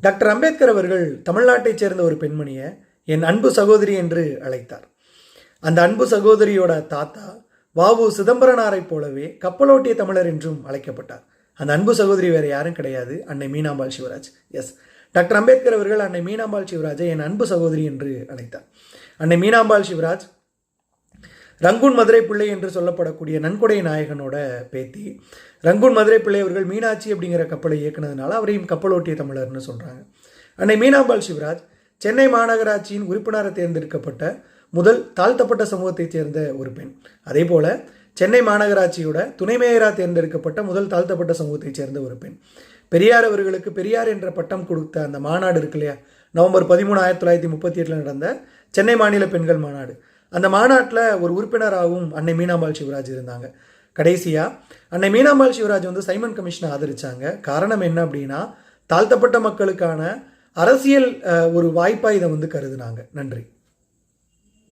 Doctor Ambedkar அவர்கள் தமிழ்நாட்டைச் சேர்ந்த ஒரு பெண்மணியை என் அன்பு சகோதரி என்று அழைத்தார். அந்த அன்பு சகோதரியோட தாத்தா வாவு சிதம்பரனாரைப் போலவே கப்பலோட்டிய தமிழர் என்றும் அழைக்கப்பட்டார். அந்த அன்பு சகோதரி வேறு யாரும் கிடையாது, அன்னை மீனாம்பாள் சிவராஜ். எஸ், டாக்டர் அம்பேத்கர் அவர்கள் அன்னை மீனாம்பாள் சிவராஜை என் அன்பு சகோதரி என்று அழைத்தார். அன்னை மீனாம்பாள் சிவராஜ் ரங்கூன் மதுரை பிள்ளை என்று சொல்லப்படக்கூடிய நன்கொடை நாயகனோட பேத்தி. ரங்கூன் மதுரை பிள்ளை அவர்கள் மீனாட்சி அப்படிங்கிற கப்பலை இயக்குனதுனால அவரையும் கப்பலோட்டிய தமிழர்னு சொல்கிறாங்க. அன்னை மீனாம்பாள் சிவராஜ் சென்னை மாநகராட்சியின் உறுப்பினரை தேர்ந்தெடுக்கப்பட்ட முதல் தாழ்த்தப்பட்ட சமூகத்தைச் சேர்ந்த ஒரு பெண். அதே போல் சென்னை மாநகராட்சியோட துணை மேயராக தேர்ந்தெடுக்கப்பட்ட முதல் தாழ்த்தப்பட்ட சமூகத்தைச் சேர்ந்த ஒரு பெண். பெரியார் அவர்களுக்கு பெரியார் என்ற பட்டம் கொடுத்த அந்த மாநாடு இருக்கு இல்லையா, நவம்பர் 13, 1938 நடந்த சென்னை மாநில பெண்கள் மாநாடு. அந்த மாநாட்டில் ஒரு உறுப்பினராகவும் அன்னை மீனாம்பாள் சிவராஜ் இருந்தாங்க. கடைசியாக அன்னை மீனாம்பாள் சிவராஜ் சைமன் கமிஷனை ஆதரித்தாங்க. காரணம் என்ன அப்படின்னா, தாழ்த்தப்பட்ட மக்களுக்கான அரசியல் ஒரு வாய்ப்பாக இதை கருதுனாங்க. நன்றி.